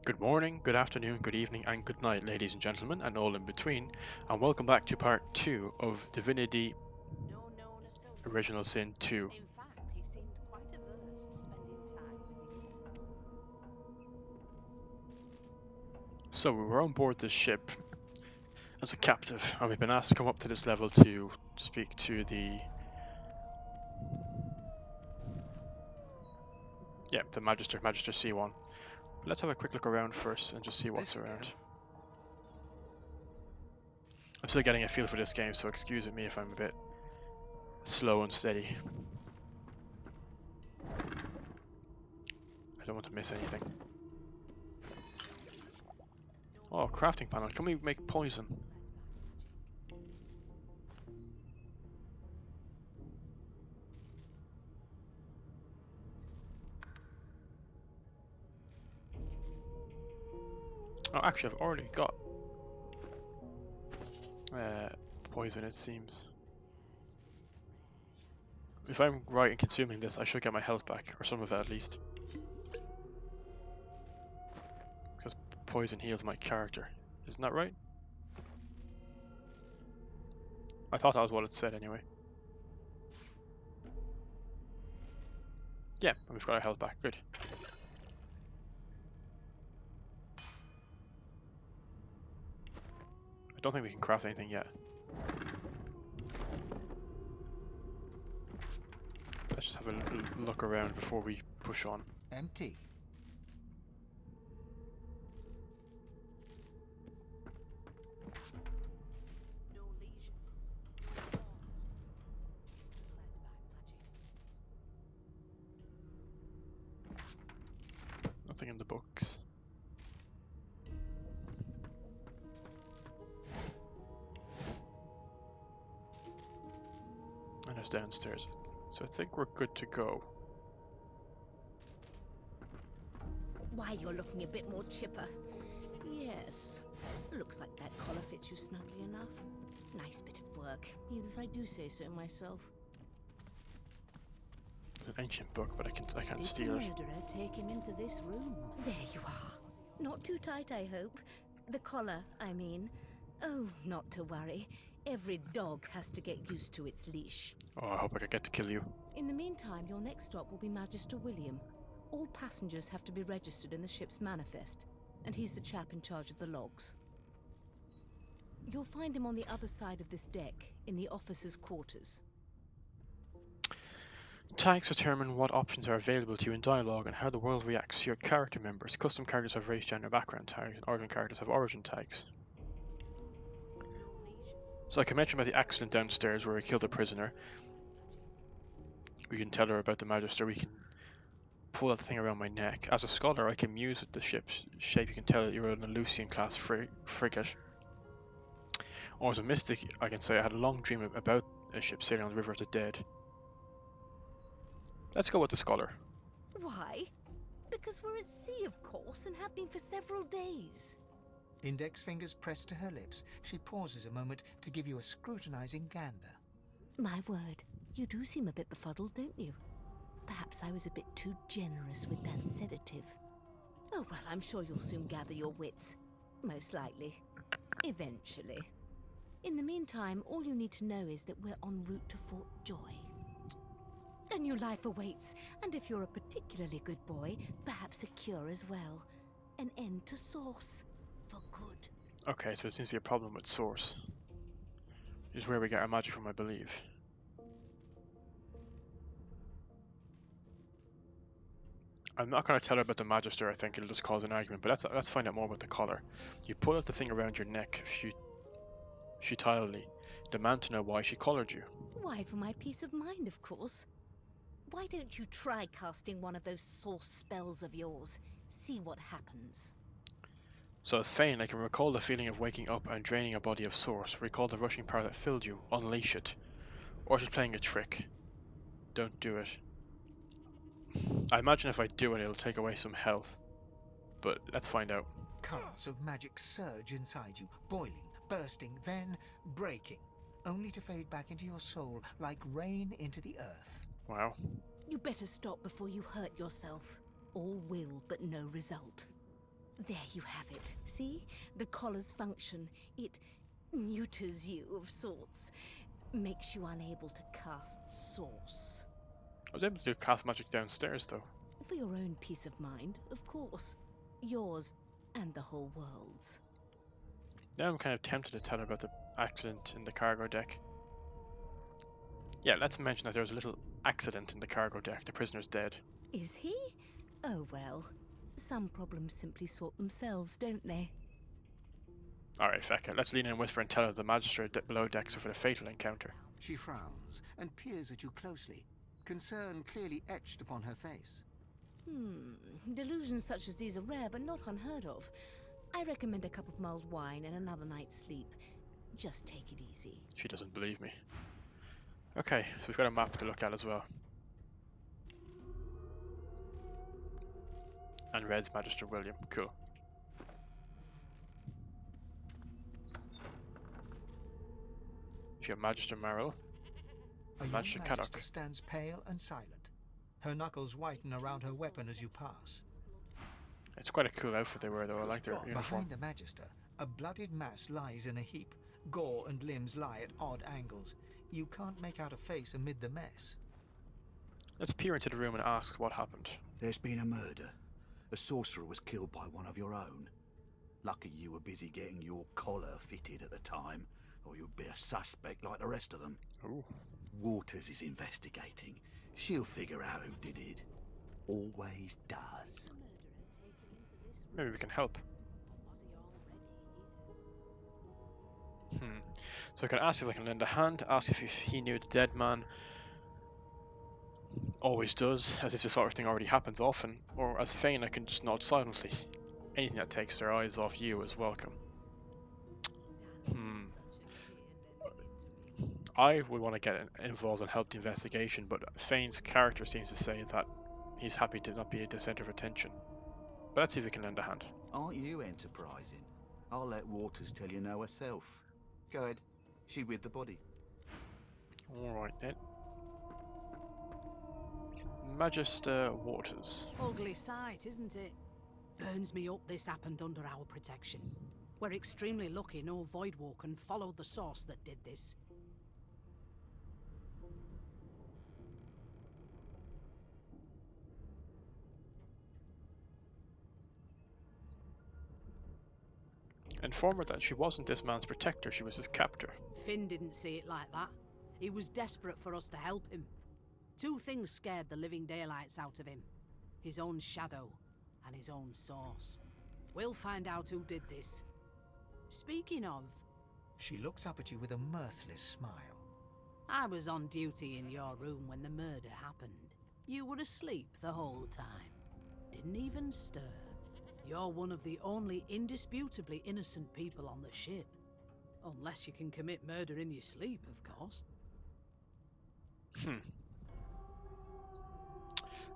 Good morning, good afternoon, good evening, and good night, ladies and gentlemen, and all in between, and welcome back to part 2 of Divinity No known associate. Original Sin 2. In fact, he seemed quite averse to spending time with humans. So we were on board this ship as a captive, and we've been asked to come up to this level to speak to the Magister, Magister C1. But let's have a quick look around first and just see what's This way. around. I'm still getting a feel for this game, so excuse me if I'm a bit slow and steady. I don't want to miss anything. Oh, crafting panel. Can we make poison? Oh, actually, I've already got poison, it seems. If I'm right in consuming this, I should get my health back, or some of it at least. Because poison heals my character. Isn't that right? I thought that was what it said anyway. Yeah, we've got our health back. Good. I don't think we can craft anything yet. Let's just have a look around before we push on. Empty. No lesions. Nothing in the books. And it's downstairs. So I think we're good to go. Why, you're looking a bit more chipper. Yes. Looks like that collar fits you snugly enough. Nice bit of work, even if I do say so myself. It's an ancient book, but I can't Did steal the it. murderer take him into this room? There you are. Not too tight, I hope. The collar, I mean. Oh, not to worry. Every dog has to get used to its leash. Oh, I hope I get to kill you. In the meantime, your next stop will be Magister William. All passengers have to be registered in the ship's manifest, and he's the chap in charge of the logs. You'll find him on the other side of this deck, in the officers' quarters. Tags determine what options are available to you in dialogue and how the world reacts to your character members. Custom characters have race, gender, background tags, and origin characters have origin tags. So like I mentioned about the accident downstairs where we killed a prisoner. We can tell her about the Magister, we can pull that thing around my neck. As a scholar, I can muse with the ship's shape. You can tell that you're an Lucian class frigate. Or as a mystic, I can say I had a long dream about a ship sailing on the River of the Dead. Let's go with the scholar. Why? Because we're at sea, of course, and have been for several days. Index fingers pressed to her lips, she pauses a moment to give you a scrutinizing gander. My word, you do seem a bit befuddled, don't you? Perhaps I was a bit too generous with that sedative. Oh, well, I'm sure you'll soon gather your wits. Most likely. Eventually. In the meantime, all you need to know is that we're en route to Fort Joy. A new life awaits, and if you're a particularly good boy, perhaps a cure as well. An end to Source. For good. Okay, so it seems to be a problem with Source. Is where we get our magic from, I believe. I'm not going to tell her about the Magister, I think it'll just cause an argument, but let's find out more about the collar. You pull out the thing around your neck futilely, demand to know why she collared you. Why, for my peace of mind, of course. Why don't you try casting one of those Source spells of yours? See what happens. So as Fane, I can recall the feeling of waking up and draining a body of Source, recall the rushing power that filled you, unleash it. Or she's playing a trick. Don't do it. I imagine if I do it, it'll take away some health. But let's find out. Currents of magic surge inside you, boiling, bursting, then breaking, only to fade back into your soul like rain into the earth. Wow. You better stop before you hurt yourself. All will, but no result. There you have it. See? The collar's function. It neuters you of sorts. Makes you unable to cast source. I was able to do cast magic downstairs though. For your own peace of mind, of course. Yours and the whole world's. Now I'm kind of tempted to tell her about the accident in the cargo deck. Yeah, let's mention that there was a little accident in the cargo deck. The prisoner's dead. Is he? Oh well. Some problems simply sort themselves, don't they? Alright, Fecca, let's lean in and whisper and tell her the magistrate below decks for the fatal encounter. She frowns and peers at you closely, concern clearly etched upon her face. Delusions such as these are rare but not unheard of. I recommend a cup of mulled wine and another night's sleep. Just take it easy. She doesn't believe me. Okay, so we've got a map to look at as well. And Red's Magister William. Cool. If you have Magister Marrow, A young Magister magister Caddock. stands pale and silent. Her knuckles whiten around her weapon as you pass. It's quite a cool outfit they wear though, I like their uniform. Behind the magister, a bloodied mass lies in a heap. Gore and limbs lie at odd angles. You can't make out a face amid the mess. Let's peer into the room and ask what happened. There's been a murder. A sorcerer was killed by one of your own. Lucky you were busy getting your collar fitted at the time, or you'd be a suspect like the rest of them. Ooh. Waters is investigating. She'll figure out who did it. Always does. Maybe we can help. So I can ask if I can lend a hand, ask if he knew the dead man. Always does, as if this sort of thing already happens often. Or as Fane, I can just nod silently. Anything that takes their eyes off you is welcome. I would want to get involved and help the investigation, but Fane's character seems to say that he's happy to not be the centre of attention. But let's see if we can lend a hand. Aren't you enterprising? I'll let Waters tell you no herself. Go ahead. She with the body. Alright then. Magister Waters. Ugly sight, isn't it? Burns me up this happened under our protection. We're extremely lucky no Voidwalker followed the source that did this. Inform her that she wasn't this man's protector, she was his captor. Finn didn't see it like that. He was desperate for us to help him. Two things scared the living daylights out of him. His own shadow and his own source. We'll find out who did this. Speaking of, She looks up at you with a mirthless smile. I was on duty in your room when the murder happened. You were asleep the whole time. Didn't even stir. You're one of the only indisputably innocent people on the ship. Unless you can commit murder in your sleep, of course.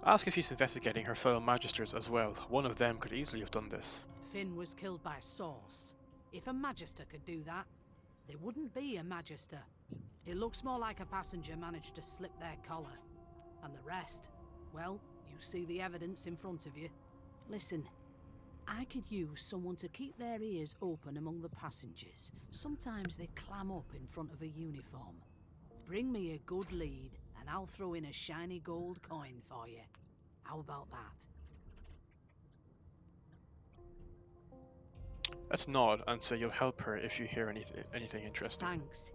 Ask if she's investigating her fellow magisters as well. One of them could easily have done this. Finn was killed by Source. If a Magister could do that, there wouldn't be a Magister. It looks more like a passenger managed to slip their collar. And the rest, well, you see the evidence in front of you. Listen, I could use someone to keep their ears open among the passengers. Sometimes they clam up in front of a uniform. Bring me a good lead, and I'll throw in a shiny gold coin for you. How about that? Let's nod and say you'll help her if you hear anything interesting. Thanks.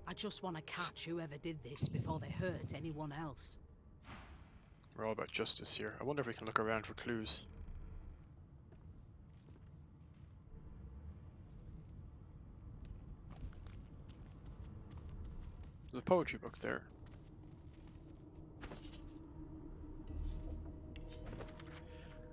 I just want to catch whoever did this before they hurt anyone else. We're all about justice here. I wonder if we can look around for clues. There's a poetry book there.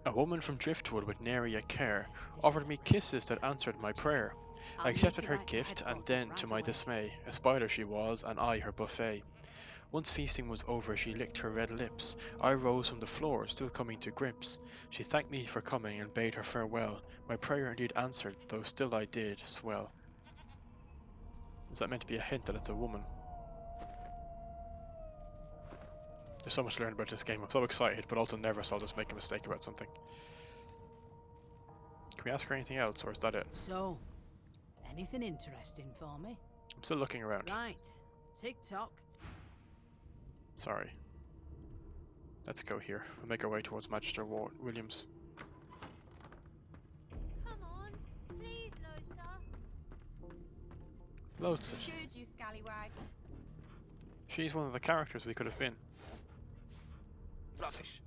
A woman from Driftwood with nary a care offered me kisses that answered my prayer. I accepted her gift, and then, to my dismay, a spider she was, and I her buffet. Once feasting was over, she licked her red lips. I rose from the floor, still coming to grips. She thanked me for coming and bade her farewell. My prayer indeed answered, though still I did swell. Is that meant to be a hint that it's a woman? There's so much to learn about this game. I'm so excited, but also nervous I'll just make a mistake about something. Can we ask her anything else, or is that it? So, anything interesting for me? I'm still looking around. Right. Tick-tock. Sorry. Let's go here. We'll make our way towards Magister Williams. Come on, please, Losa. Loads it. Good, you scallywags. She's one of the characters we could have been. Rubbish.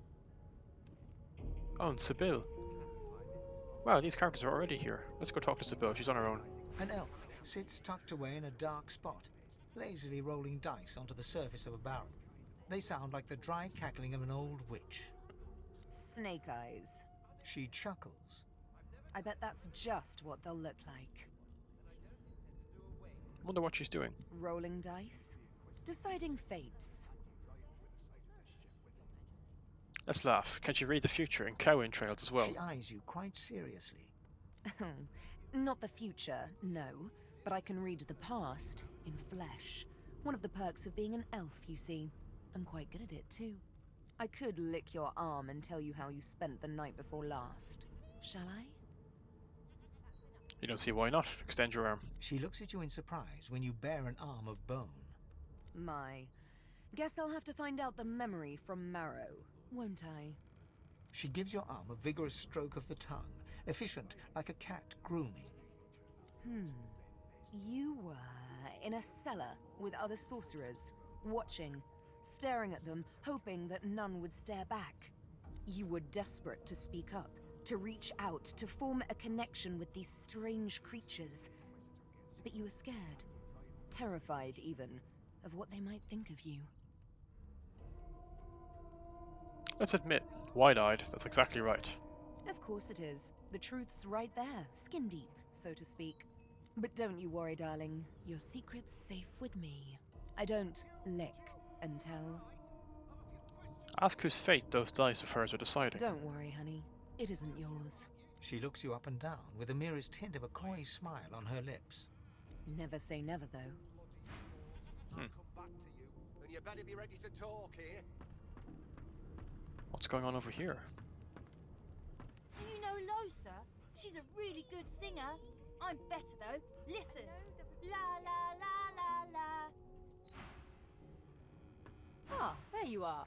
Oh, and Sibyl. Wow, these characters are already here. Let's go talk to Sibyl. She's on her own. An elf sits tucked away in a dark spot, lazily rolling dice onto the surface of a barrel. They sound like the dry cackling of an old witch. Snake eyes. She chuckles. I bet that's just what they'll look like. Wonder what she's doing. Rolling dice. Deciding fates. Let's laugh. Can she read the future in cow entrails as well? She eyes you quite seriously. Not the future, no. But I can read the past in flesh. One of the perks of being an elf, you see. I'm quite good at it, too. I could lick your arm and tell you how you spent the night before last. Shall I? You don't see why not. Extend your arm. She looks at you in surprise when you bare an arm of bone. My. Guess I'll have to find out the memory from Marrow, won't I? She gives your arm a vigorous stroke of the tongue, efficient like a cat grooming. You were in a cellar with other sorcerers, watching, staring at them, hoping that none would stare back. You were desperate to speak up, to reach out, to form a connection with these strange creatures. But you were scared, terrified even, of what they might think of you. Let's admit, wide-eyed, that's exactly right. Of course it is. The truth's right there, skin deep, so to speak. But don't you worry, darling. Your secret's safe with me. I don't lick and tell. Ask whose fate those dice of hers are deciding. Don't worry, honey. It isn't yours. She looks you up and down with the merest hint of a coy smile on her lips. Never say never, though. Come back to you, and you better be ready to talk here. What's going on over here? Do you know Losa? She's a really good singer. I'm better though. Listen. La la la la la. Ah, there you are.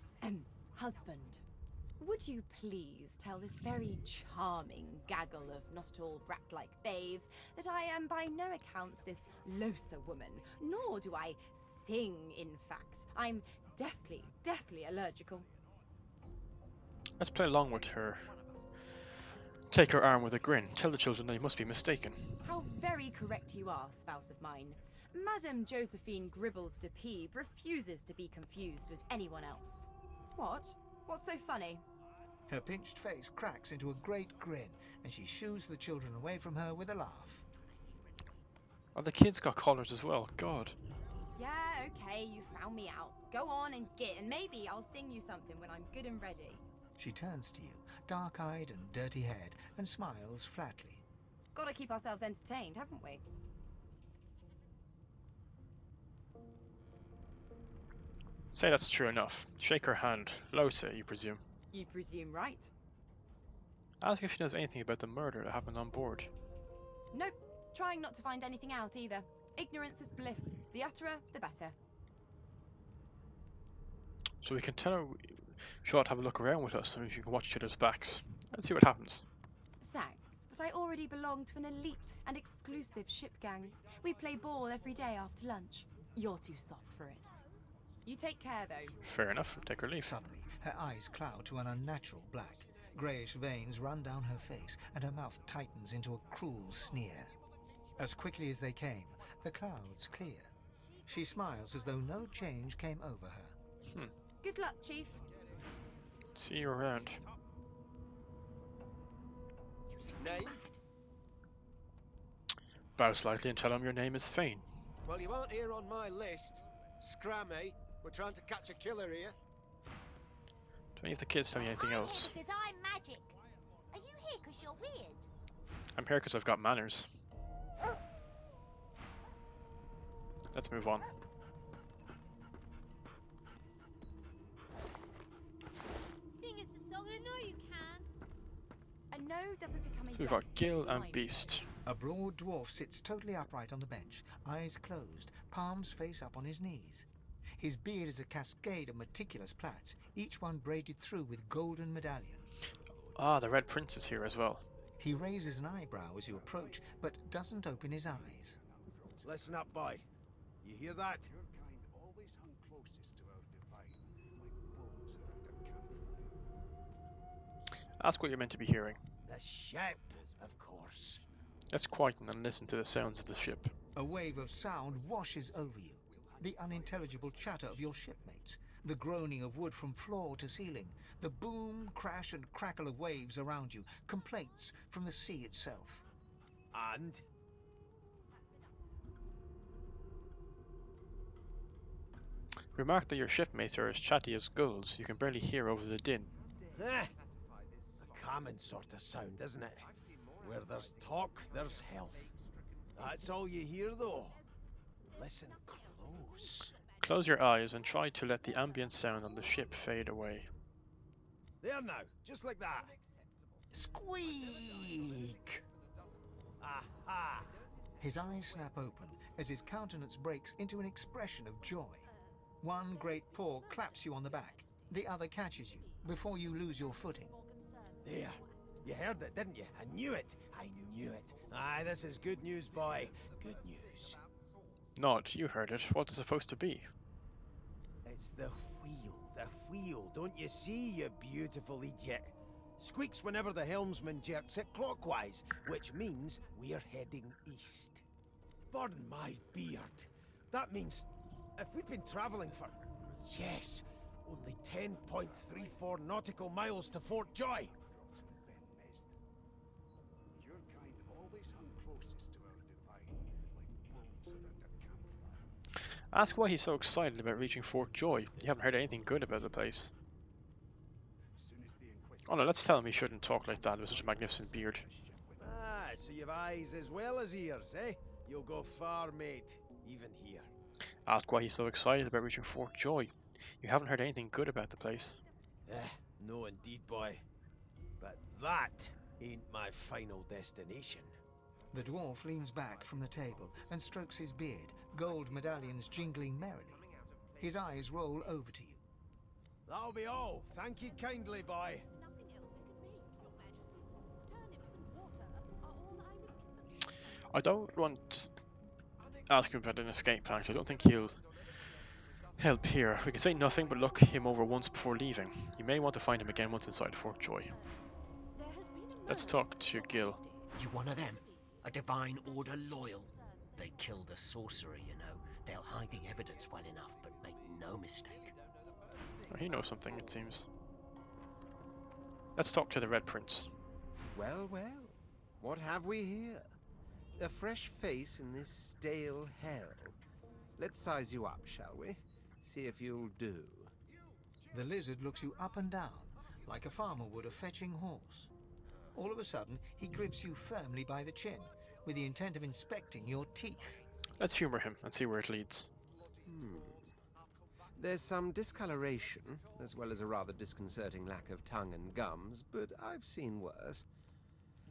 Husband. Would you please tell this very charming gaggle of not-at-all brat-like babes that I am by no accounts this Losa woman, nor do I sing, in fact. I'm deathly allergical. Let's play along with her. Take her arm with a grin. Tell the children they must be mistaken. How very correct you are, spouse of mine. Madame Josephine Gribbles de Peeb refuses to be confused with anyone else. What? What's so funny? Her pinched face cracks into a great grin, and she shoos the children away from her with a laugh. Oh, the kids got collars as well. God. Yeah, okay, you found me out. Go on and git, and maybe I'll sing you something when I'm good and ready. She turns to you, dark-eyed and dirty-haired, and smiles flatly. Gotta keep ourselves entertained, haven't we? Say that's true enough. Shake her hand. Losa, you presume. You presume right. Ask if she knows anything about the murder that happened on board. Nope. Trying not to find anything out either. Ignorance is bliss. The utterer, the better. So we can tell her she ought to have a look around with us, so we can watch each other's backs. Let's see what happens. Thanks, but I already belong to an elite and exclusive ship gang. We play ball every day after lunch. You're too soft for it. You take care, though. Fair enough. Take her leave. Suddenly, her eyes cloud to an unnatural black. Greyish veins run down her face, and her mouth tightens into a cruel sneer. As quickly as they came, the clouds clear. She smiles as though no change came over her. Good luck, Chief. See you around. Name? Bow slightly and tell him your name is Fane. Well, you aren't here on my list. Scrammy. We're trying to catch a killer here. Do any of the kids tell you anything else? Because I'm magic. Are you here because you're weird? I'm here because I've got manners. Let's move on. Sing us a song, I know you can. I know, doesn't become a So we've got yes Gil every and time. Beast. A broad dwarf sits totally upright on the bench, eyes closed, palms face up on his knees. His beard is a cascade of meticulous plaits, each one braided through with golden medallions. Ah, the Red Prince is here as well. He raises an eyebrow as you approach, but doesn't open his eyes. Listen up, boy. You hear that? Ask what you're meant to be hearing. The ship, of course. Let's quieten and listen to the sounds of the ship. A wave of sound washes over you. The unintelligible chatter of your shipmates, the groaning of wood from floor to ceiling, the boom, crash and crackle of waves around you, complaints from the sea itself. And? Remark that your shipmates are as chatty as gulls. You can barely hear over the din. A common sort of sound, isn't it? Where there's talk, there's health. That's all you hear, though. Listen close. Close your eyes and try to let the ambient sound on the ship fade away. There now, just like that. Squeak! Aha! His eyes snap open as his countenance breaks into an expression of joy. One great paw claps you on the back. The other catches you before you lose your footing. There. You heard it, didn't you? I knew it. I knew it. Aye, this is good news, boy. Good news. Nod, you heard it. What's it supposed to be? It's the wheel. The wheel. Don't you see, you beautiful idiot? Squeaks whenever the helmsman jerks it clockwise, which means we're heading east. Pardon my beard. That means if we've been travelling for, yes, only 10.34 nautical miles to Fort Joy. Ask why he's so excited about reaching Fort Joy. You haven't heard anything good about the place. Oh no, let's tell him he shouldn't talk like that with such a magnificent beard. Ah, so you've eyes as well as ears, eh? You'll go far, mate, even here. Ask why he's so excited about reaching Fort Joy. You haven't heard anything good about the place. No indeed, boy. But that ain't my final destination. The dwarf leans back from the table and strokes his beard, gold medallions jingling merrily. His eyes roll over to you. That'll be all. Thank you kindly, boy. I don't want to ask him about an escape plan, 'cause I don't think he'll help here. We can say nothing but look him over once before leaving. You may want to find him again once inside Fort Joy. Let's talk to Gil. You one of them? A divine order loyal? They killed a sorcerer, you know. They'll hide the evidence well enough, but make no mistake. Oh, he knows something, it seems. Let's talk to the Red Prince. Well, well. What have we here? A fresh face in this stale hell. Let's size you up, shall we? See if you'll do. The lizard looks you up and down, like a farmer would a fetching horse. All of a sudden, he grips you firmly by the chin, with the intent of inspecting your teeth. Let's humor him and see where it leads. There's some discoloration, as well as a rather disconcerting lack of tongue and gums, but I've seen worse.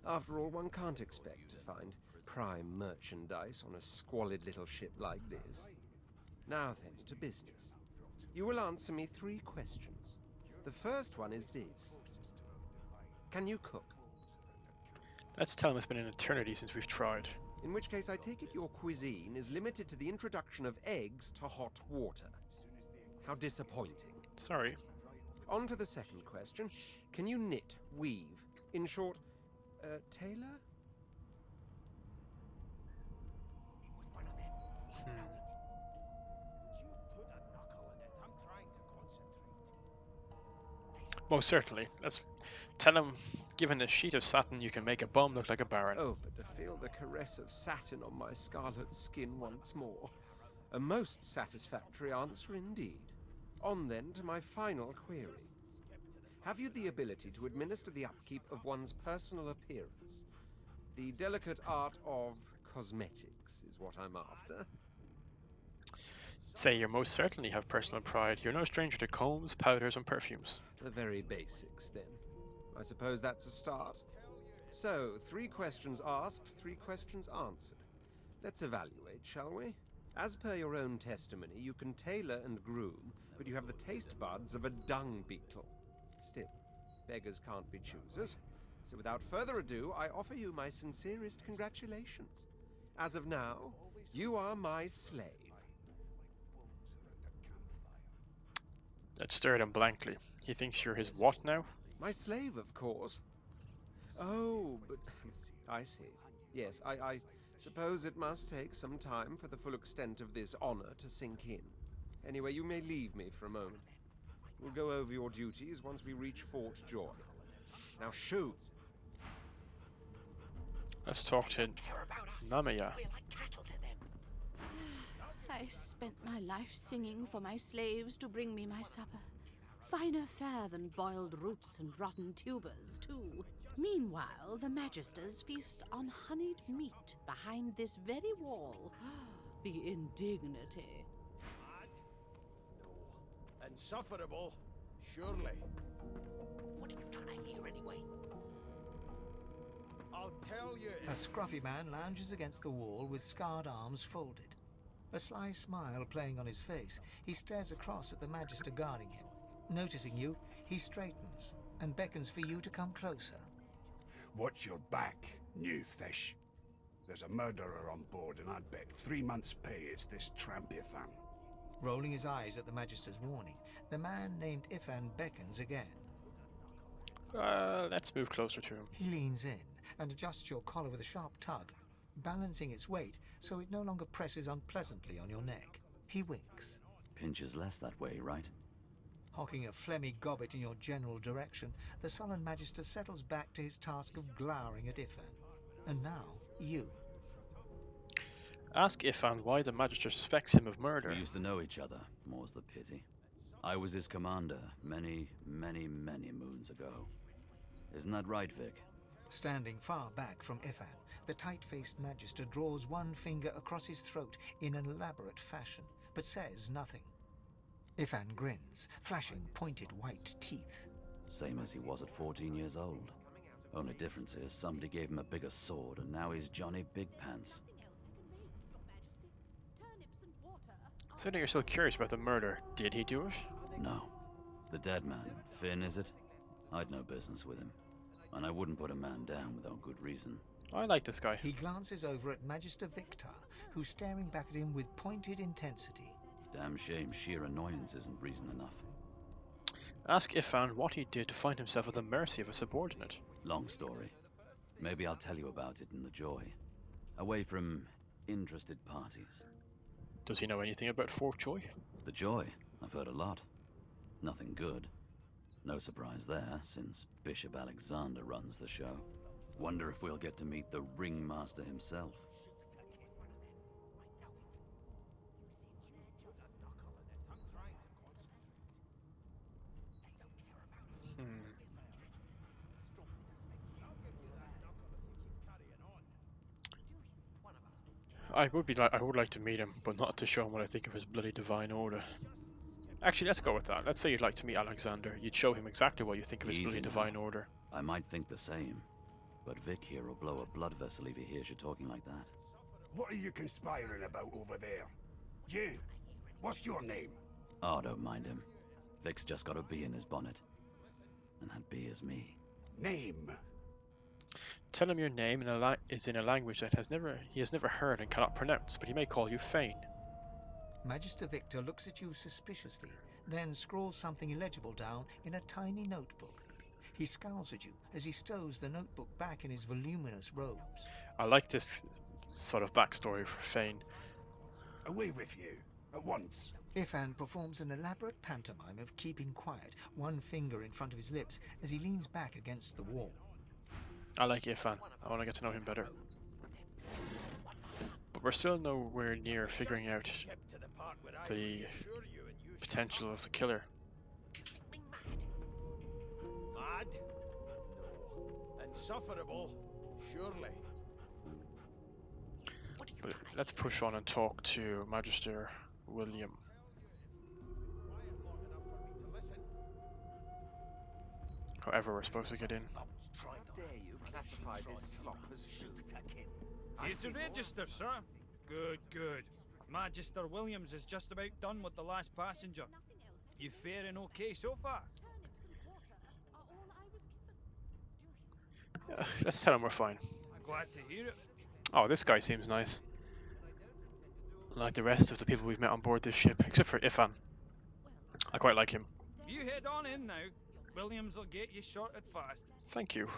After all, one can't expect to find prime merchandise on a squalid little ship like this. Now then, to business. You will answer me 3 questions. The first one is this. Can you cook? Let's tell him it's been an eternity since we've tried. In which case, I take it your cuisine is limited to the introduction of eggs to hot water. How disappointing. Sorry. On to the second question. Can you knit, weave? In short, tailor? Most certainly. Let's tell him, given a sheet of satin, you can make a bum look like a baron. Oh, but to feel the caress of satin on my scarlet skin once more. A most satisfactory answer indeed. On then to my final query. Have you the ability to administer the upkeep of one's personal appearance? The delicate art of cosmetics is what I'm after. Say you most certainly have personal pride. You're no stranger to combs, powders, and perfumes. The very basics, then. I suppose that's a start. So, 3 questions asked, 3 questions answered. Let's evaluate, shall we? As per your own testimony, you can tailor and groom, but you have the taste buds of a dung beetle. Still, beggars can't be choosers. So without further ado, I offer you my sincerest congratulations. As of now, you are my slave. That stared at him blankly. He thinks you're his what now? My slave, of course. Oh, but I see. Yes, I suppose it must take some time for the full extent of this honor to sink in. Anyway, you may leave me for a moment. We'll go over your duties once we reach Fort Joy. Now shoo! Let's talk to Namaya. I spent my life singing for my slaves to bring me my supper. Finer fare than boiled roots and rotten tubers, too. Meanwhile, the Magisters feast on honeyed meat behind this very wall. The indignity. Mad? No. Insufferable? Surely. What are you trying to hear anyway? I'll tell you. A scruffy man lounges against the wall with scarred arms folded. A sly smile playing on his face, he stares across at the Magister guarding him. Noticing you, he straightens and beckons for you to come closer. Watch your back, new fish. There's a murderer on board, and I'd bet 3 months' pay it's this tramp Ifan. Rolling his eyes at the Magister's warning, the man named Ifan beckons again. Let's move closer to him. He leans in and adjusts your collar with a sharp tug, balancing its weight so it no longer presses unpleasantly on your neck. He winks. Pinches less that way, right? Hocking a phlegmy gobbet in your general direction, the sullen Magister settles back to his task of glowering at Ifan. And now, you. Ask Ifan why the Magister suspects him of murder. We used to know each other, more's the pity. I was his commander many, many, many moons ago. Isn't that right, Vic? Standing far back from Ifan, the tight-faced Magister draws one finger across his throat in an elaborate fashion, but says nothing. Ifan grins, flashing pointed white teeth. Same as he was at 14 years old. Only difference is somebody gave him a bigger sword and now he's Johnny Big Pants. So now you're still curious about the murder. Did he do it? No. The dead man, Finn, is it? I'd no business with him. And I wouldn't put a man down without good reason. I like this guy. He glances over at Magister Victor, who's staring back at him with pointed intensity. Damn shame sheer annoyance isn't reason enough. Ask Ifan what he did to find himself at the mercy of a subordinate. Long story. Maybe I'll tell you about it in the Joy. Away from interested parties. Does he know anything about Fort Joy? The Joy? I've heard a lot. Nothing good. No surprise there, since Bishop Alexander runs the show. Wonder if we'll get to meet the ringmaster himself. I would like to meet him, but not to show him what I think of his bloody divine order. Actually, let's go with that. Let's say you'd like to meet Alexander. You'd show him exactly what you think of his bloody divine order. I might think the same, but Vic here will blow a blood vessel if he hears you talking like that. What are you conspiring about over there? You? What's your name? Oh, don't mind him. Vic's just got a bee in his bonnet. And that bee is me. Name? Tell him your name is in a language that he has never heard and cannot pronounce, but he may call you Fane. Magister Victor looks at you suspiciously, then scrawls something illegible down in a tiny notebook. He scowls at you as he stows the notebook back in his voluminous robes. I like this sort of backstory for Fane. Away with you, at once. Ifan performs an elaborate pantomime of keeping quiet, one finger in front of his lips as he leans back against the wall. I like Ifan. I want to get to know him better. But we're still nowhere near figuring out the potential of the killer. Mad? No. Insufferable? Surely. But let's push on and talk to Magister William. However, we're supposed to get in. classify this slop as food. It's a register, sir. Good, good. Magister Williams is just about done with the last passenger. You faring okay so far? Let's tell him we're fine. Glad to hear it. Oh, this guy seems nice. Like the rest of the people we've met on board this ship, except for Ifan. I quite like him. You head on in now. Williams will get you sorted fast. Thank you.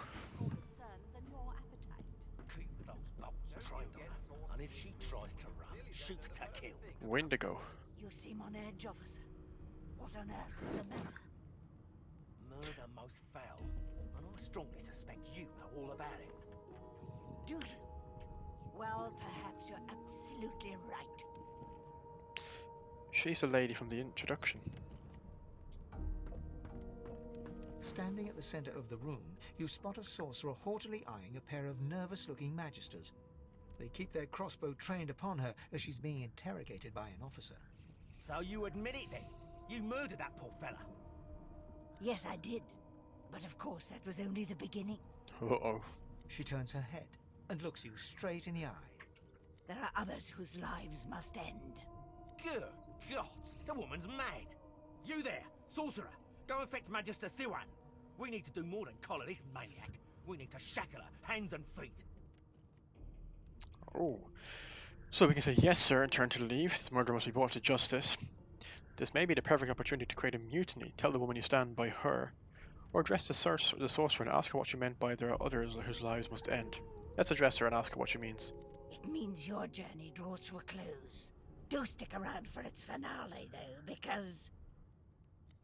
Keep those bolts trained on her, and if she tries to run, shoot to kill. Windigo. You seem on edge, officer. What on earth is the matter? Murder most foul, and I strongly suspect you know all about it. Do you? Well, perhaps you're absolutely right. She's the lady from the introduction. Standing at the center of the room, you spot a sorcerer haughtily eyeing a pair of nervous-looking magisters. They keep their crossbow trained upon her as she's being interrogated by an officer. So you admit it then? You murdered that poor fella? Yes, I did. But of course, that was only the beginning. Uh-oh. She turns her head and looks you straight in the eye. There are others whose lives must end. Good God, the woman's mad. You there, sorcerer, go and fetch Magister Siwan. We need to do more than collar this maniac. We need to shackle her, hands and feet. Oh. So we can say yes, sir, and turn to leave. This murder must be brought to justice. This may be the perfect opportunity to create a mutiny. Tell the woman you stand by her. Or address the sorcerer and ask her what she meant by there are others whose lives must end. Let's address her and ask her what she means. It means your journey draws to a close. Do stick around for its finale, though, because...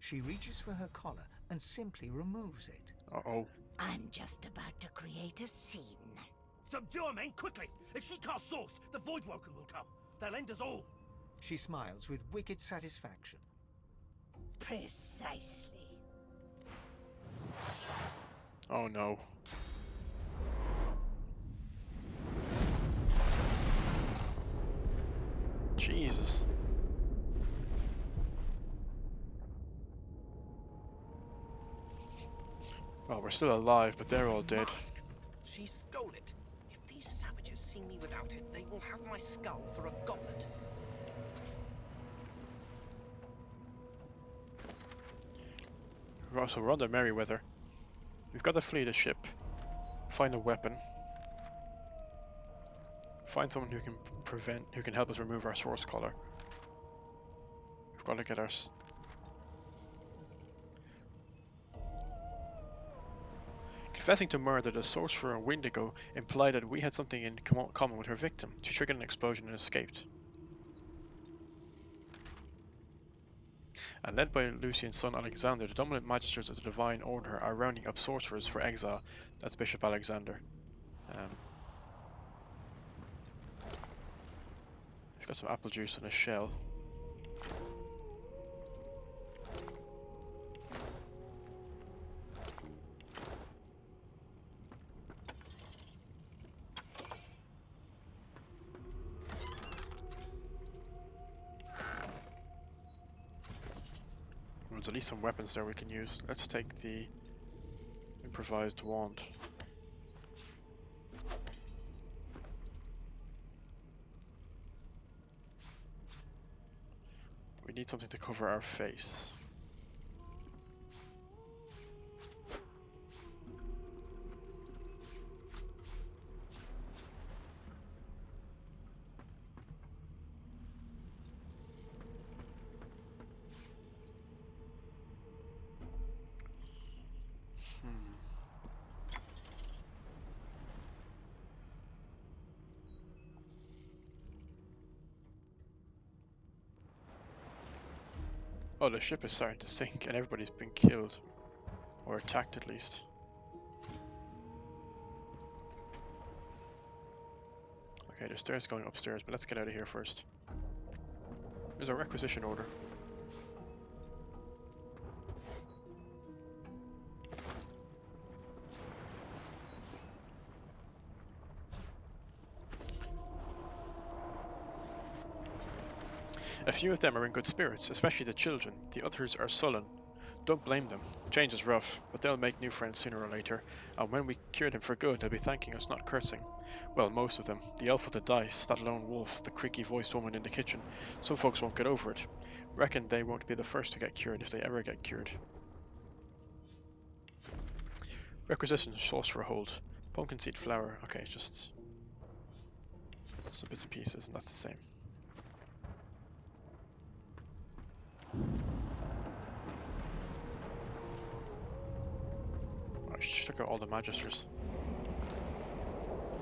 She reaches for her collar and simply removes it. Uh-oh. I'm just about to create a scene. Subdue her, men, quickly! If she casts source, the Voidwoken will come. They'll end us all. She smiles with wicked satisfaction. Precisely. Oh no. Jesus. Well, we're still alive, but they're all dead. Mask. She stole it. If these savages see me without it, they will have my skull for a goblet. Right, so we're on the Merryweather. We've got to flee the ship. Find a weapon. Find someone who can help us remove our source collar. We've got to get our... Confessing to murder, the sorcerer Windigo implied that we had something in common with her victim. She triggered an explosion and escaped. And led by Lucian's son Alexander, the dominant magisters of the Divine Order are rounding up sorcerers for exile. That's Bishop Alexander. We've got some apple juice and a shell. There's at least some weapons there we can use. Let's take the improvised wand. We need something to cover our face. Oh, the ship is starting to sink and everybody's been killed. Or attacked at least. Okay, there's stairs going upstairs, but let's get out of here first. There's a requisition order. A few of them are in good spirits, especially the children. The others are sullen. Don't blame them. Change is rough, but they'll make new friends sooner or later, and when we cure them for good, they'll be thanking us, not cursing. Well, most of them. The elf with the dice, that lone wolf, the creaky voiced woman in the kitchen. Some folks won't get over it. Reckon they won't be the first to get cured if they ever get cured. Requisition sorcerer hold. Pumpkin seed flower. Okay, it's just some bits and pieces, and that's the same. I should check out all the magisters.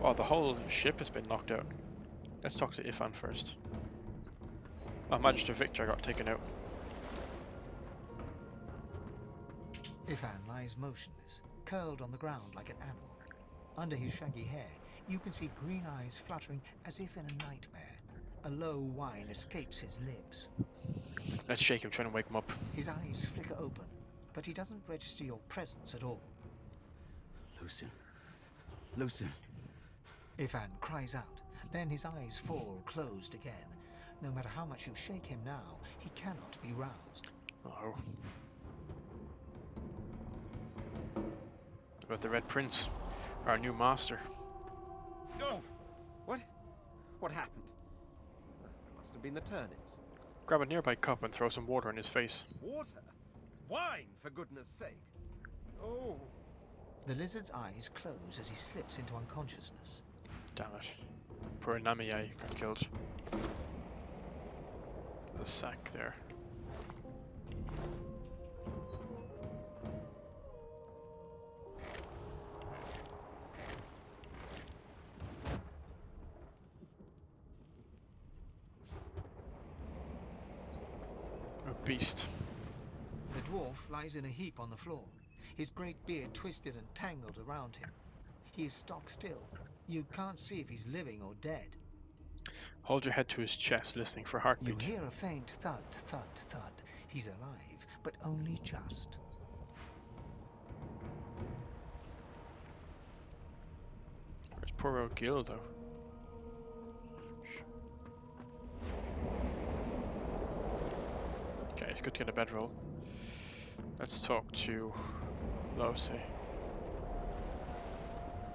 Oh, the whole ship has been knocked out. Let's talk to Ifan first. Oh, Magister Victor got taken out. Ifan lies motionless, curled on the ground like an animal. Under his shaggy hair, you can see green eyes fluttering as if in a nightmare. A low whine escapes his lips. Let's shake him, trying to wake him up. His eyes flicker open, but he doesn't register your presence at all. Lucien. Lucien. Ifan cries out, then his eyes fall closed again. No matter how much you shake him now, he cannot be roused. Oh. About the Red Prince, our new master. No! What happened? It must have been the turnips. Grab a nearby cup and throw some water in his face. Water? Wine, for goodness sake. Oh. The lizard's eyes close as he slips into unconsciousness. Damn it. Poor Namiye got killed. The sack there. A beast. The dwarf lies in a heap on the floor, his great beard twisted and tangled around him. He is stock still. You can't see if he's living or dead. Hold your head to his chest, listening for heartbeat. You hear a faint thud, thud, thud. He's alive, but only just. Where's poor old Gil, though? Okay, it's good to get a bedroll. Let's talk to Lose.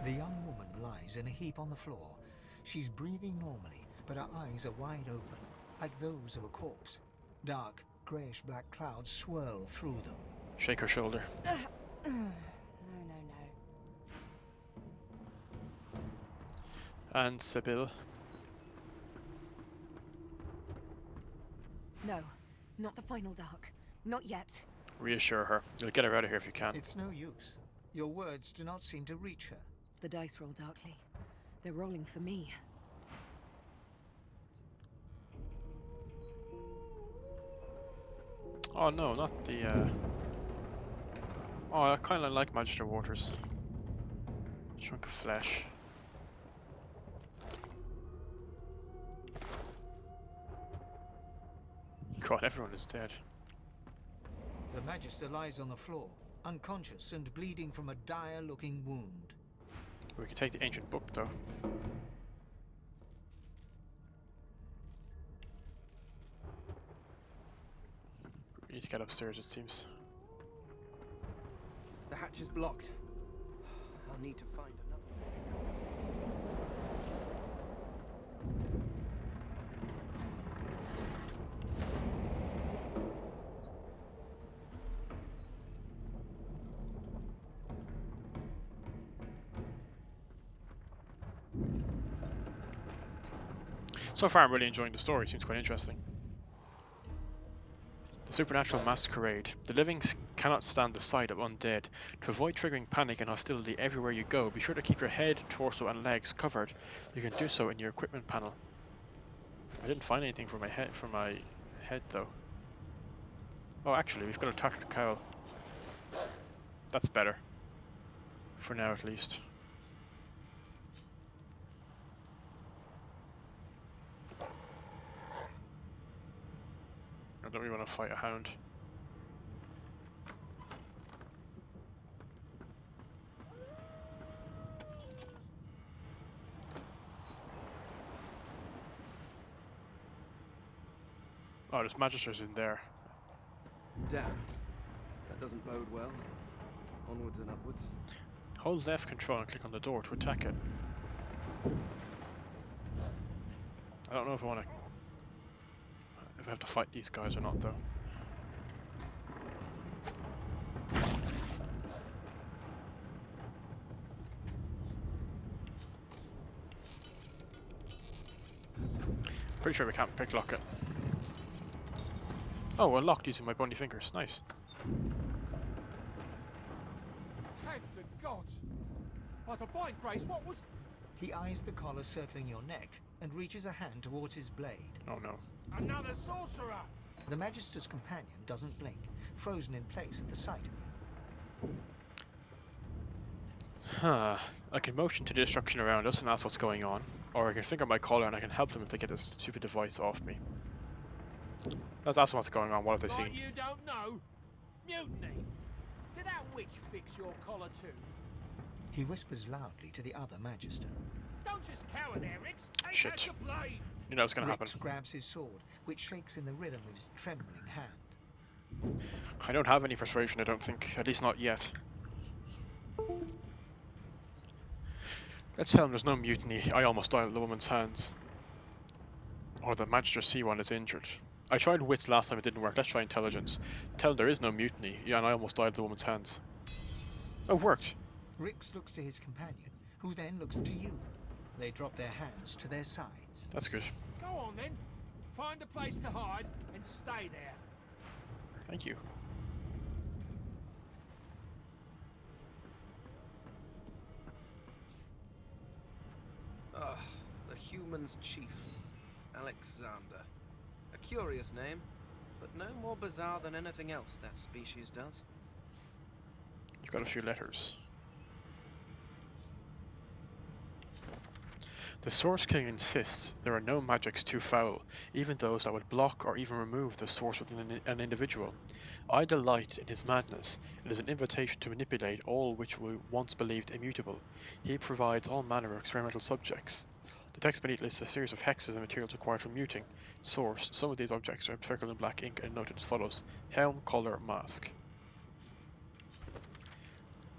The young woman lies in a heap on the floor. She's breathing normally, but her eyes are wide open, like those of a corpse. Dark, greyish-black clouds swirl through them. Shake her shoulder. No. And Sibyl. No, not the final dark. Not yet. Reassure her. You'll get her out of here if you can. It's no use. Your words do not seem to reach her. The dice roll darkly. They're rolling for me. Oh no, not the Oh, I kinda like Magister Waters. Chunk of flesh. God, everyone is dead. The Magister lies on the floor, unconscious and bleeding from a dire-looking wound. We can take the ancient book, though. We need to get upstairs, it seems. The hatch is blocked. I'll need to find another. So far I'm really enjoying the story, seems quite interesting. The supernatural masquerade. The living cannot stand the sight of undead. To avoid triggering panic and hostility everywhere you go, be sure to keep your head, torso and legs covered. You can do so in your equipment panel. I didn't find anything for my head though. Oh, actually, we've got a tactical cowl. That's better. For now, at least. I don't really want to fight a hound. Oh, there's magisters in there. Damn. That doesn't bode well. Onwards and upwards. Hold left control and click on the door to attack it. I don't know if I have to fight these guys or not though. Pretty sure we can't picklock it. Oh, we're locked using my bony fingers. Nice. Thank the gods! I can find Grace. What was... He eyes the collar circling your neck and reaches a hand towards his blade. Oh no. Another sorcerer! The Magister's companion doesn't blink, frozen in place at the sight of you. Huh. I can motion to the destruction around us and ask what's going on, or I can finger my collar and I can help them if they get this stupid device off me. Let's ask them what's going on. What have they seen? You don't know? Mutiny! Did that witch fix your collar too? He whispers loudly to the other Magister. Don't just cower there, Rix! Shit. You know what's gonna happen. Rix grabs his sword, which shakes in the rhythm of his trembling hand. I don't have any persuasion, I don't think. At least not yet. Let's tell him there's no mutiny. I almost died at the woman's hands. Or the Magister C1 is injured. I tried wits last time, it didn't work. Let's try intelligence. Tell him there is no mutiny. Yeah, and I almost died at the woman's hands. Oh, it worked. Rix looks to his companion, who then looks to you. They drop their hands to their sides. That's good. Go on then. Find a place to hide and stay there. Thank you. The human's chief, Alexander. A curious name, but no more bizarre than anything else that species does. You've got a few letters. The Source King insists there are no magics too foul, even those that would block or even remove the source within an individual. I delight in his madness. It is an invitation to manipulate all which we once believed immutable. He provides all manner of experimental subjects. The text beneath lists a series of hexes and materials required for muting. Source. Some of these objects are circled in black ink and noted as follows. Helm, collar, mask.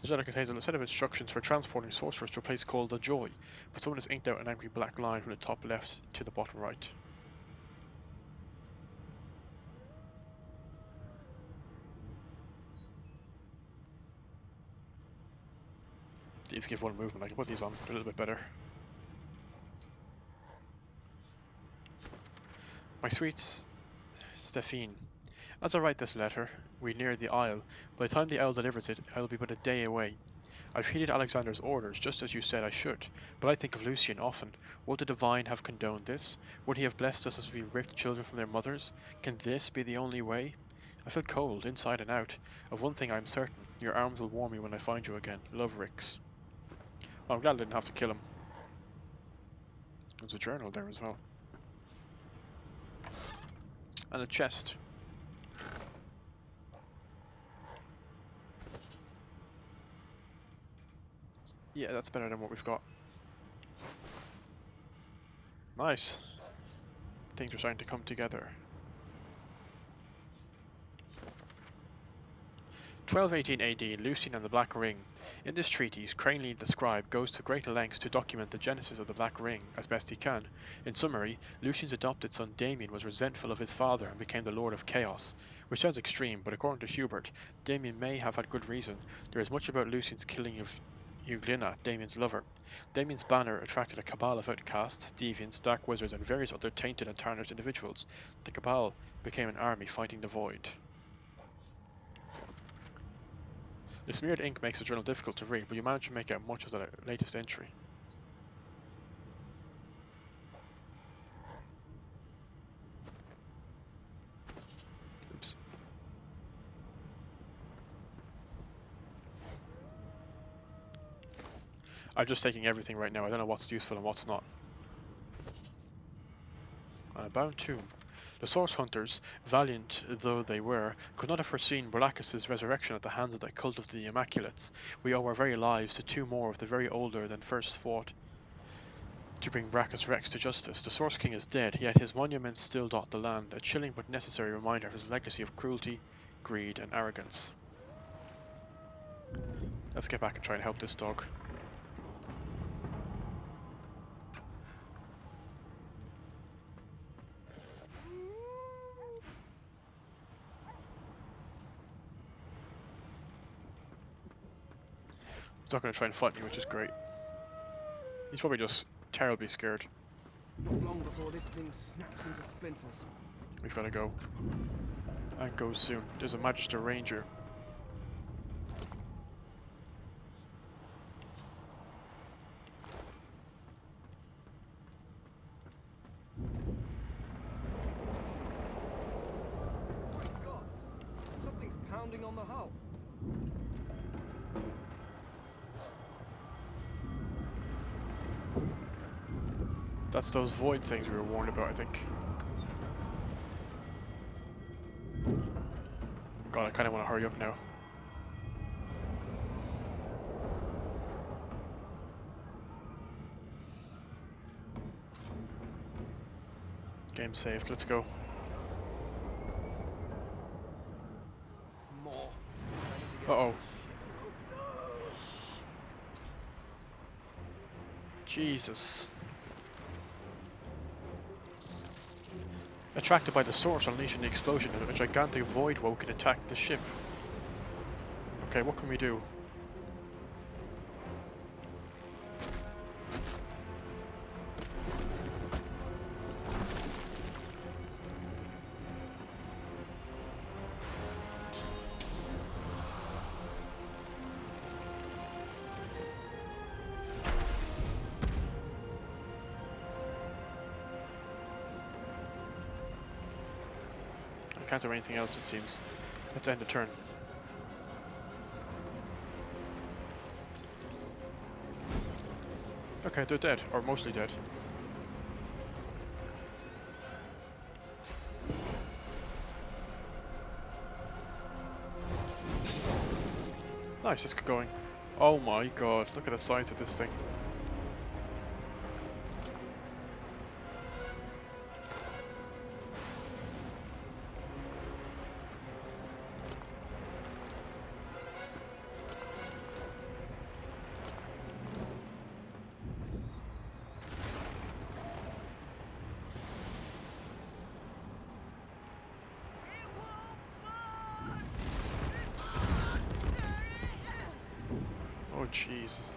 The letter contains a set of instructions for transporting sorcerers to a place called the Joy, but someone has inked out an angry black line from the top left to the bottom right. These give one movement. I can put these on a little bit better. My sweet Stephine, as I write this letter, we near the Isle. By the time the Owl delivers it, I will be but a day away. I've heeded Alexander's orders, just as you said I should, but I think of Lucian often. Would the Divine have condoned this? Would he have blessed us as we ripped children from their mothers? Can this be the only way? I feel cold, inside and out. Of one thing I am certain, your arms will warm me when I find you again. Love, Rix. Oh, I'm glad I didn't have to kill him. There's a journal there as well. And a chest. Yeah, that's better than what we've got. Nice. Things are starting to come together. 1218 AD, Lucian and the Black Ring. In this treatise, Cranley the scribe goes to great lengths to document the genesis of the Black Ring as best he can. In summary, Lucian's adopted son Damien was resentful of his father and became the Lord of Chaos, which sounds extreme, but according to Hubert, Damien may have had good reason. There is much about Lucian's killing of Euglena, Damien's lover. Damien's banner attracted a cabal of outcasts, deviants, dark wizards, and various other tainted and tarnished individuals. The cabal became an army fighting the void. The smeared ink makes the journal difficult to read, but you manage to make out much of the latest entry. Oops. I'm just taking everything right now. I don't know what's useful and what's not. A bound tomb. The Source Hunters, valiant though they were, could not have foreseen Brachus' resurrection at the hands of the cult of the Immaculates. We owe our very lives to two more of the very older than first fought to bring Brachus Rex to justice. The Source King is dead, yet his monuments still dot the land, a chilling but necessary reminder of his legacy of cruelty, greed, and arrogance. Let's get back and try and help this dog. He's not going to try and fight me, which is great. He's probably just terribly scared. Not long before this thing snaps into splinters. We've got to go. And go soon. There's a Magister Ranger. My God! Something's pounding on the hull. That's those void things we were warned about, I think. God, I kind of want to hurry up now. Game saved, let's go. More. Uh-oh. Jesus. Attracted by the source unleashing the explosion, a gigantic void woke and attacked the ship. Okay, what can we do? I can't do anything else, it seems. Let's end the turn. Okay, they're dead, or mostly dead. Nice, let's get going. Oh my god, look at the size of this thing. Oh Jesus.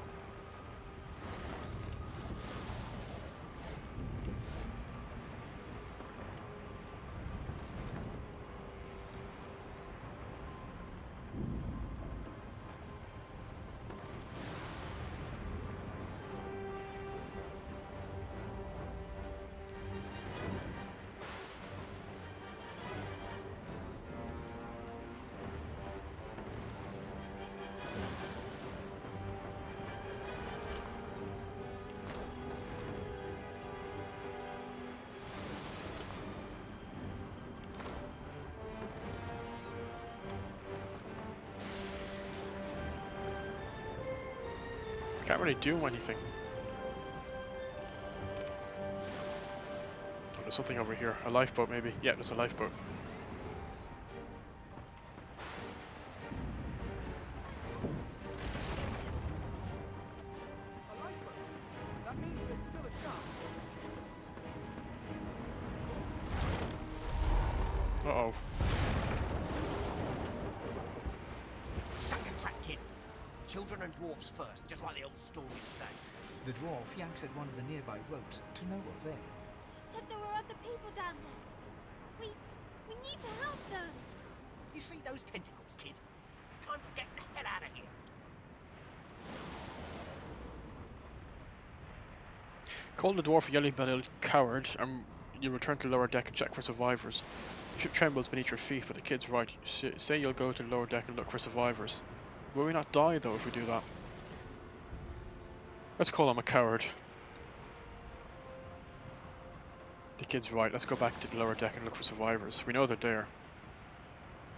Can't really do anything. Oh, there's something over here. A lifeboat, maybe. Yeah, there's a lifeboat. A lifeboat? That means there's still a chance. Uh-oh. Shut your trap, kid. Children and dwarfs first, just like the old stories say. The dwarf yanks at one of the nearby ropes to no avail. You said there were other people down there. We need to help them. You see those tentacles, kid? It's time for getting the hell out of here. Call the dwarf a yellow-bellied coward, and you return to the lower deck and check for survivors. The ship trembles beneath your feet, but the kid's right. Say you'll go to the lower deck and look for survivors. Will we not die, though, if we do that? Let's call him a coward. The kid's right. Let's go back to the lower deck and look for survivors. We know they're there.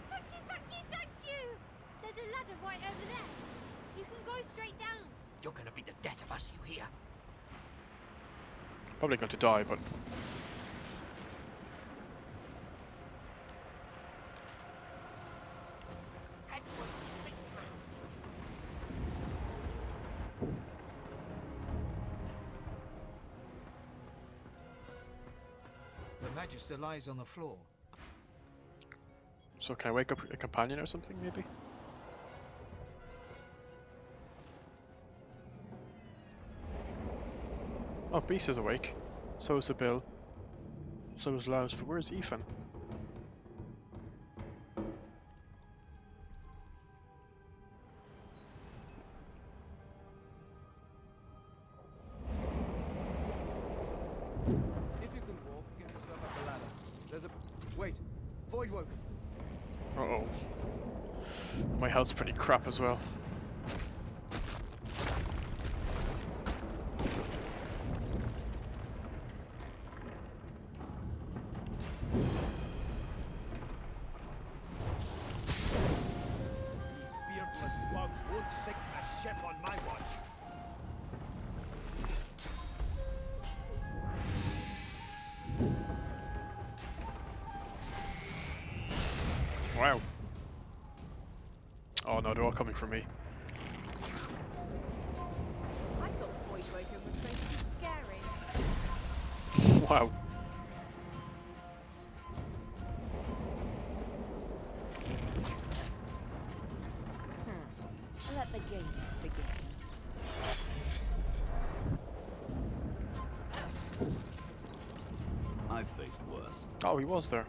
Thank you, thank you, thank you! There's a ladder right over there. You can go straight down. You're gonna be the death of us, you hear? Probably going to die, but... The Magister lies on the floor. So can I wake up a companion or something, maybe? Oh, Beast is awake. So is the Bill. So is Louse, but where's Ethan? If you can walk, get yourself up the ladder. There's a... Wait. Voidwoken. Uh-oh. My health's pretty crap as well. These beardless slugs won't sink a ship on my watch. Wow. Oh no, they're all coming for me. I thought Voidwoken was supposed to be scary. Wow. Let the games begin. I've faced worse. Oh, he was there.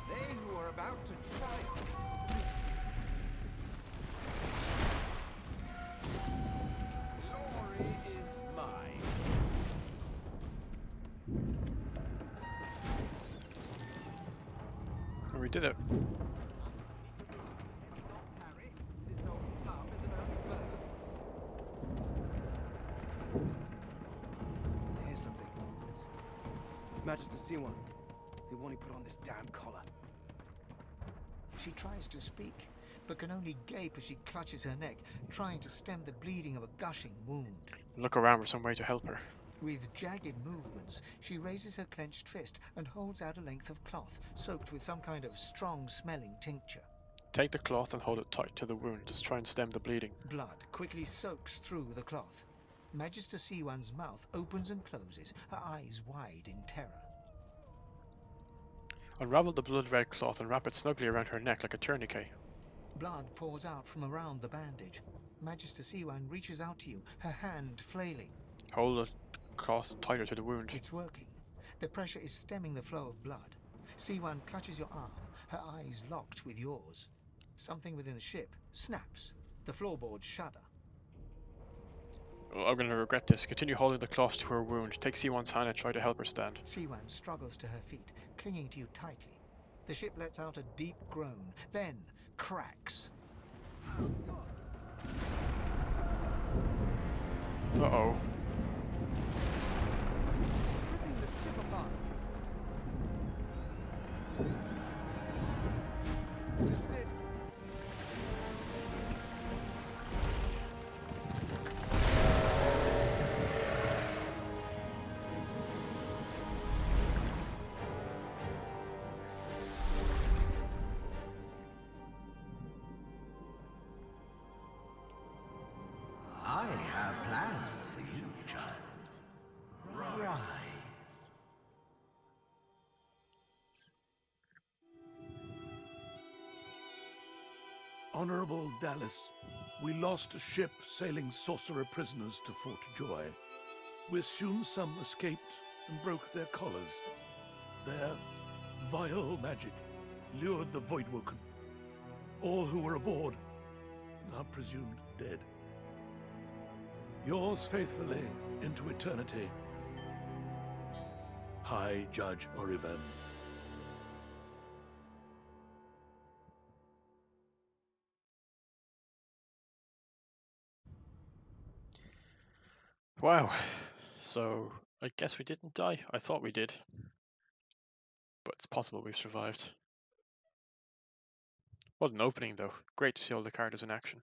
They who are about to triumph. Glory is mine. Oh, we did it. This old tub is about to burst. I hear something. It's Magister Siwan. The one who put on this damn collar. She tries to speak, but can only gape as she clutches her neck, trying to stem the bleeding of a gushing wound. Look around for some way to help her. With jagged movements, she raises her clenched fist and holds out a length of cloth, soaked with some kind of strong-smelling tincture. Take the cloth and hold it tight to the wound. Just try and stem the bleeding. Blood quickly soaks through the cloth. Magister Siwan's mouth opens and closes, her eyes wide in terror. Unravel the blood-red cloth and wrap it snugly around her neck like a tourniquet. Blood pours out from around the bandage. Magister Siwan reaches out to you, her hand flailing. Hold the cloth tighter to the wound. It's working. The pressure is stemming the flow of blood. Siwan clutches your arm, her eyes locked with yours. Something within the ship snaps. The floorboards shudder. Oh, I'm going to regret this. Continue holding the cloth to her wound. Take C1's hand and try to help her stand. Siwan struggles to her feet, clinging to you tightly. The ship lets out a deep groan, then cracks. Uh-oh. Ripping the ship apart. This is it. I have plans for you, child. Rise. Honorable Dallas, we lost a ship sailing sorcerer prisoners to Fort Joy. We assume some escaped and broke their collars. Their vile magic lured the Voidwoken. All who were aboard are presumed dead. Yours faithfully into eternity, High Judge Oriven. Wow. So, I guess we didn't die. I thought we did. But it's possible we've survived. What an opening, though. Great to see all the characters in action.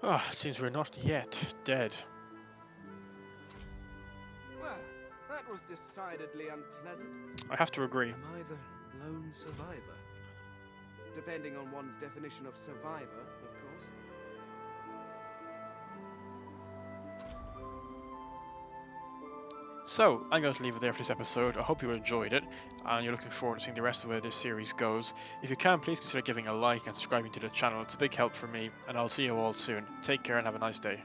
Ah, it seems we're not yet dead. Well, that was decidedly unpleasant. I have to agree. Am I the lone survivor? Depending on one's definition of survivor, of course. So, I'm going to leave it there for this episode. I hope you enjoyed it, and you're looking forward to seeing the rest of where this series goes. If you can, please consider giving a like and subscribing to the channel. It's a big help for me, and I'll see you all soon. Take care and have a nice day.